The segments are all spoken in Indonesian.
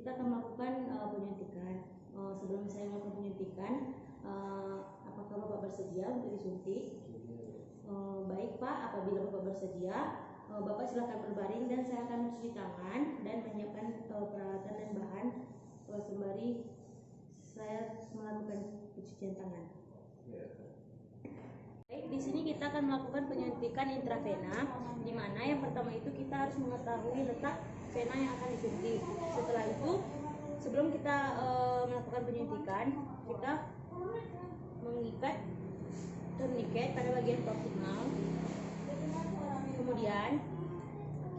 kita akan melakukan penyuntikan. Sebelum saya melakukan penyuntikan, apakah Bapak bersedia untuk disuntik? Baik Pak, apabila Bapak bersedia, Bapak silakan berbaring dan saya akan mencuci tangan dan menyiapkan peralatan dan bahan sembari saya melakukan pencucian tangan. Baik, di sini kita akan melakukan penyuntikan intravena, di mana yang pertama itu kita harus mengetahui letak vena yang akan disuntik. Setelah itu, sebelum kita melakukan penyuntikan, kita mengikat tourniquet pada bagian proksimal. Kemudian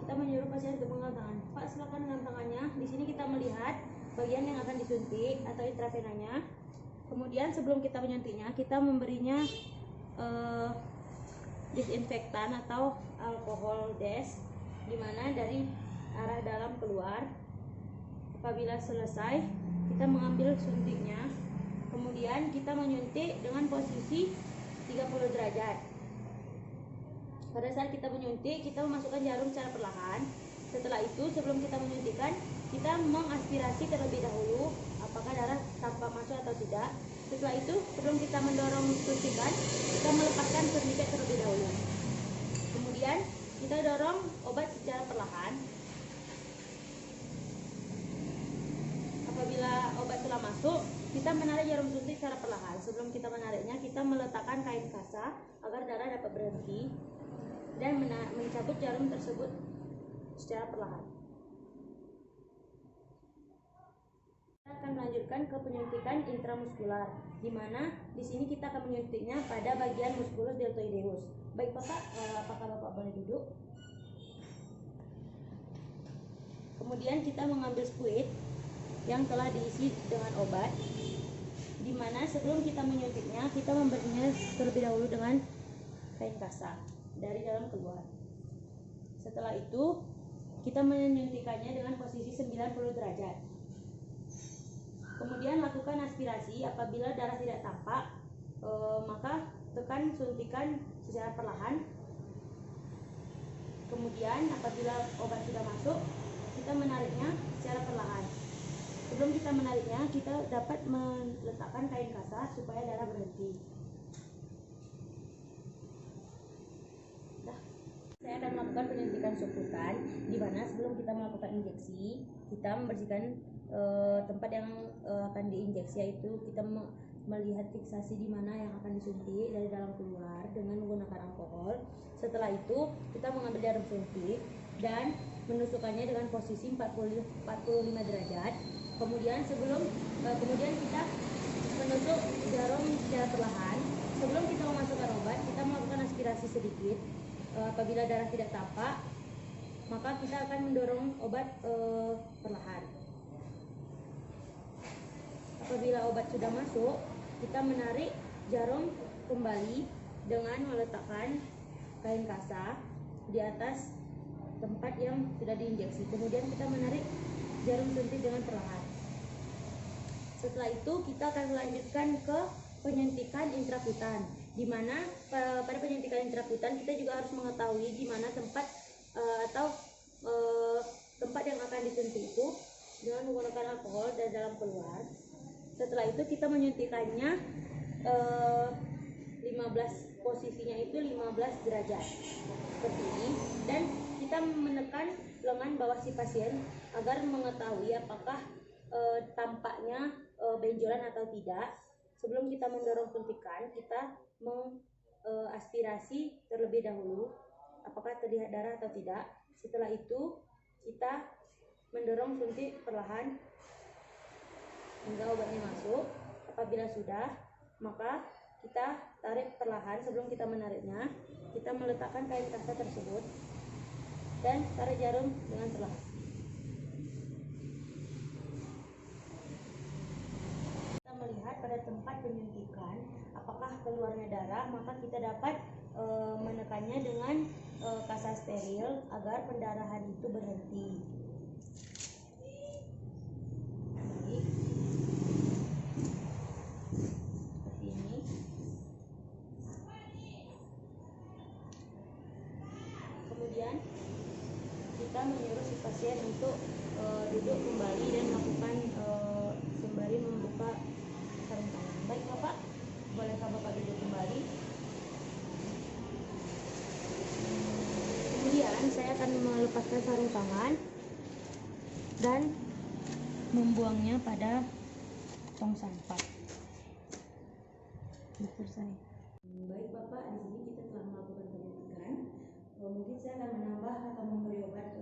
kita menyuruh pasien untuk mengangkat tangan. Pak, silakan dengan tangannya. Di sini kita melihat bagian yang akan disuntik atau intravenanya. Kemudian sebelum kita menyuntiknya, kita memberinya disinfektan atau alkohol des, dimana dari arah dalam keluar. Apabila selesai, kita mengambil suntiknya, kemudian kita menyuntik dengan posisi 30 derajat. Pada saat kita menyuntik, kita memasukkan jarum secara perlahan. Setelah itu, sebelum kita menyuntikkan, kita mengaspirasi terlebih dahulu apakah darah tampak masuk atau tidak. Setelah itu, sebelum kita mendorong suntikan, kita melepaskan tourniquet terlebih dahulu. Kemudian kita dorong obat secara perlahan. Apabila obat telah masuk, kita menarik jarum suntik secara perlahan. Sebelum kita menariknya, kita meletakkan kain kasa agar darah dapat berhenti dan mencabut jarum tersebut secara perlahan. Kita akan melanjutkan ke penyuntikan intramuskular, di mana di sini kita akan menyuntiknya pada bagian musculus deltoideus. Baik Bapak, apakah Bapak boleh duduk? Kemudian kita mengambil squid yang telah diisi dengan obat, di mana sebelum kita menyuntiknya, kita memberinya terlebih dahulu dengan kain kasa dari dalam keluar. Setelah itu, kita menyuntikannya dengan posisi 90 derajat. Kemudian lakukan aspirasi. Apabila darah tidak tampak, maka tekan suntikan secara perlahan. Kemudian apabila obat sudah masuk, kita menariknya secara perlahan. Sebelum kita menariknya, kita dapat meletakkan kain kasa supaya darah berhenti. Saya akan melakukan penyuntikan subkutan, di mana sebelum kita melakukan injeksi, kita membersihkan tempat yang akan diinjeksi, yaitu kita melihat fiksasi di mana yang akan disuntik dari dalam keluar dengan menggunakan alkohol. Setelah itu, kita mengambil jarum suntik dan menusukkannya dengan posisi 45 derajat. Kemudian kita menusuk jarum secara perlahan. Sebelum kita memasukkan obat, kita melakukan aspirasi sedikit. Apabila darah tidak tampak, maka kita akan mendorong obat perlahan. Apabila obat sudah masuk, kita menarik jarum kembali dengan meletakkan kain kasa di atas tempat yang sudah diinjeksi. Kemudian kita menarik jarum suntik dengan perlahan. Setelah itu, kita akan melanjutkan ke penyuntikan intrakutan, di mana pada penyuntikan intrakutan kita juga harus mengetahui di mana tempat tempat yang akan disuntik itu dengan menggunakan alkohol dan dalam keluar. Setelah itu kita menyuntikannya 15 posisinya itu 15 derajat seperti ini, dan kita menekan lengan bawah si pasien agar mengetahui apakah tampaknya benjolan atau tidak. Sebelum kita mendorong suntikan, kita mengaspirasi terlebih dahulu apakah terlihat darah atau tidak. Setelah itu kita mendorong suntik perlahan hingga obatnya masuk. Apabila sudah, maka kita tarik perlahan. Sebelum kita menariknya, kita meletakkan kain kasa tersebut dan tarik jarum dengan perlahan. Kita melihat pada tempat penyuntikan apakah keluarnya darah, maka kita dapat menekannya dengan kasa steril agar pendarahan itu berhenti. Seperti ini. Kemudian kita menyuruh si pasien untuk duduk kembali dan melakukan sembari membuka sarung tangan. Baik Bapak, bolehkah Bapak duduk kembali? Kemudian saya akan melepaskan sarung tangan dan membuangnya pada tong sampah. Selesai. Baik Bapak, di sini kita telah melakukan penyuntikan. Mungkin saya akan menambah atau memberi obat